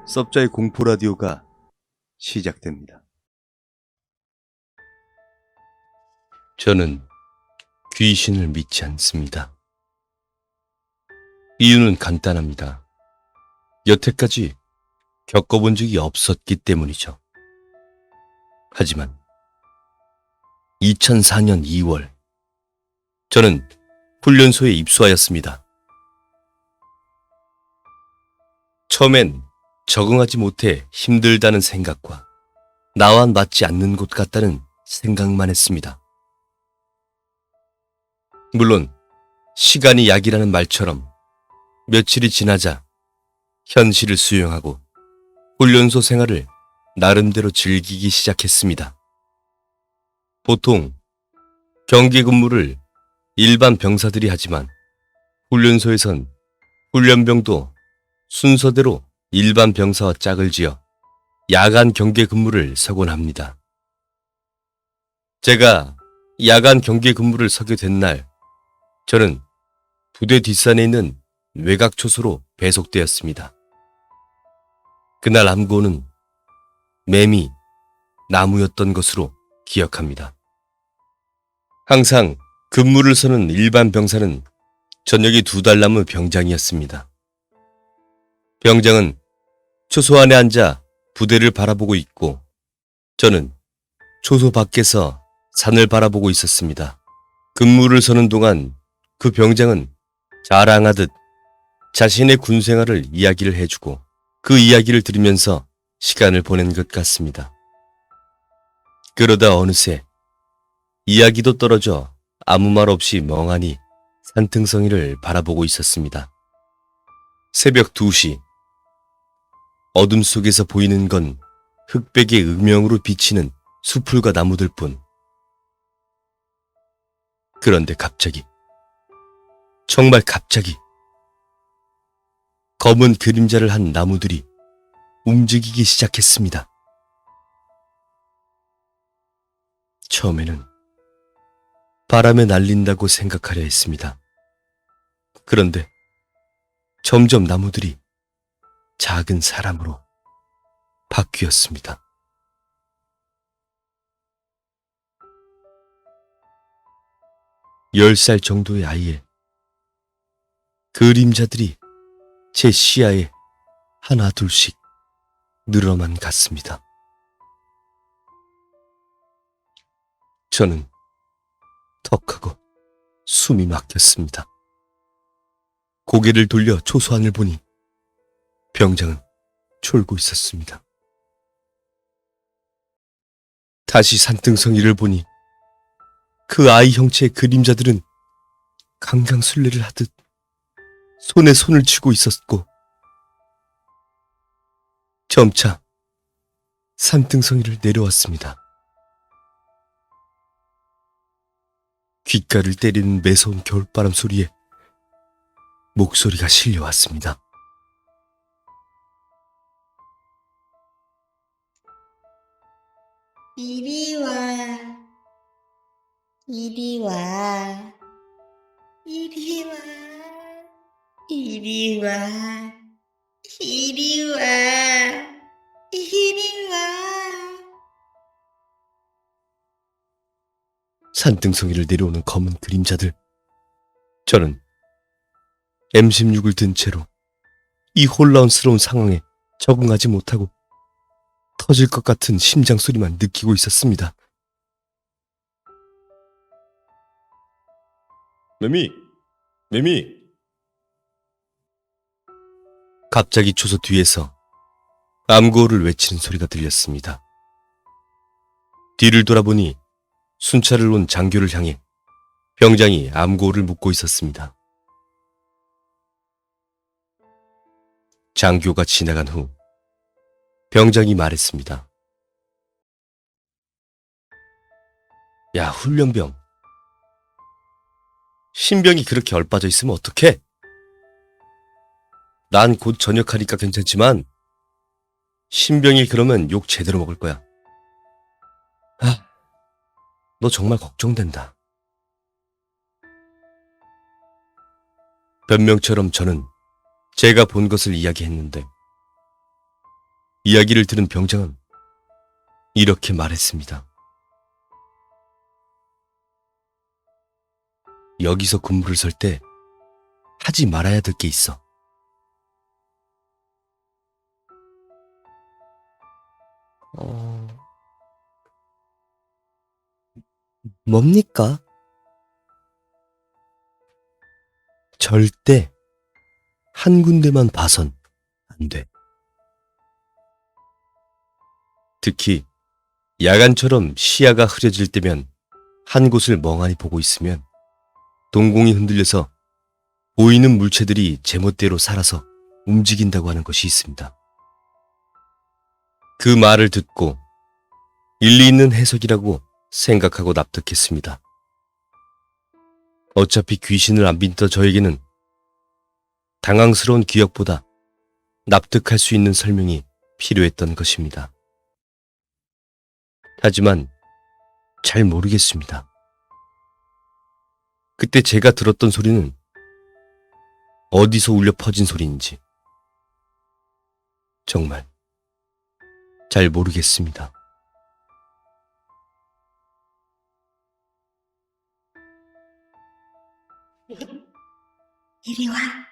섭자의 공포 라디오가 시작됩니다. 저는 귀신을 믿지 않습니다. 이유는 간단합니다. 여태까지 겪어본 적이 없었기 때문이죠. 하지만 2004년 2월 저는 훈련소에 입소하였습니다. 처음엔 적응하지 못해 힘들다는 생각과 나와 맞지 않는 곳 같다는 생각만 했습니다. 물론 시간이 약이라는 말처럼 며칠이 지나자 현실을 수용하고 훈련소 생활을 나름대로 즐기기 시작했습니다. 보통 경계 근무를 일반 병사들이 하지만 훈련소에선 훈련병도 순서대로 일반 병사와 짝을 지어 야간 경계 근무를 서곤 합니다. 제가 야간 경계 근무를 서게 된 날, 저는 부대 뒷산에 있는 외곽초소로 배속되었습니다. 그날 암고는 매미, 나무였던 것으로 기억합니다. 항상 근무를 서는 일반 병사는 저녁이 2달 남은 병장이었습니다. 병장은 초소 안에 앉아 부대를 바라보고 있고 저는 초소 밖에서 산을 바라보고 있었습니다. 근무를 서는 동안 그 병장은 자랑하듯 자신의 군 생활을 이야기를 해주고 그 이야기를 들으면서 시간을 보낸 것 같습니다. 그러다 어느새 이야기도 떨어져 아무 말 없이 멍하니 산등성이를 바라보고 있었습니다. 새벽 2시 어둠 속에서 보이는 건 흑백의 음영으로 비치는 수풀과 나무들 뿐. 그런데 갑자기, 정말 갑자기 검은 그림자를 한 나무들이 움직이기 시작했습니다. 처음에는 바람에 날린다고 생각하려 했습니다. 그런데 점점 나무들이 작은 사람으로 바뀌었습니다. 열 살 정도의 아이의 그림자들이 제 시야에 하나 둘씩 늘어만 갔습니다. 저는 턱하고 숨이 막혔습니다. 고개를 돌려 초소 안을 보니 병장은 졸고 있었습니다. 다시 산등성이를 보니 그 아이 형체의 그림자들은 강강술래를 하듯 손에 손을 쥐고 있었고 점차 산등성이를 내려왔습니다. 귓가를 때리는 매서운 겨울바람 소리에 목소리가 실려왔습니다. 이리 와, 이리 와, 이리 와, 이리 와, 이리 와, 이리 와. 산등성이를 내려오는 검은 그림자들. 저는 M16을 든 채로 이 혼란스러운 상황에 적응하지 못하고 터질 것 같은 심장 소리만 느끼고 있었습니다. 매미! 매미! 갑자기 초소 뒤에서 암고를 외치는 소리가 들렸습니다. 뒤를 돌아보니 순찰을 온 장교를 향해 병장이 암고를 묻고 있었습니다. 장교가 지나간 후 병장이 말했습니다. 야, 훈련병. 신병이 그렇게 얼빠져 있으면 어떡해? 난 곧 전역하니까 괜찮지만 신병이 그러면 욕 제대로 먹을 거야. 너 정말 걱정된다. 변명처럼 저는 제가 본 것을 이야기했는데 이야기를 들은 병장은 이렇게 말했습니다. 여기서 군부를 설 때 하지 말아야 될 게 있어. 뭡니까? 절대 한 군데만 봐선 안 돼. 특히 야간처럼 시야가 흐려질 때면 한 곳을 멍하니 보고 있으면 동공이 흔들려서 보이는 물체들이 제멋대로 살아서 움직인다고 하는 것이 있습니다. 그 말을 듣고 일리 있는 해석이라고 생각하고 납득했습니다. 어차피 귀신을 안 믿던 저에게는 당황스러운 기억보다 납득할 수 있는 설명이 필요했던 것입니다. 하지만 잘 모르겠습니다. 그때 제가 들었던 소리는 어디서 울려 퍼진 소리인지 정말 잘 모르겠습니다. 이리 와.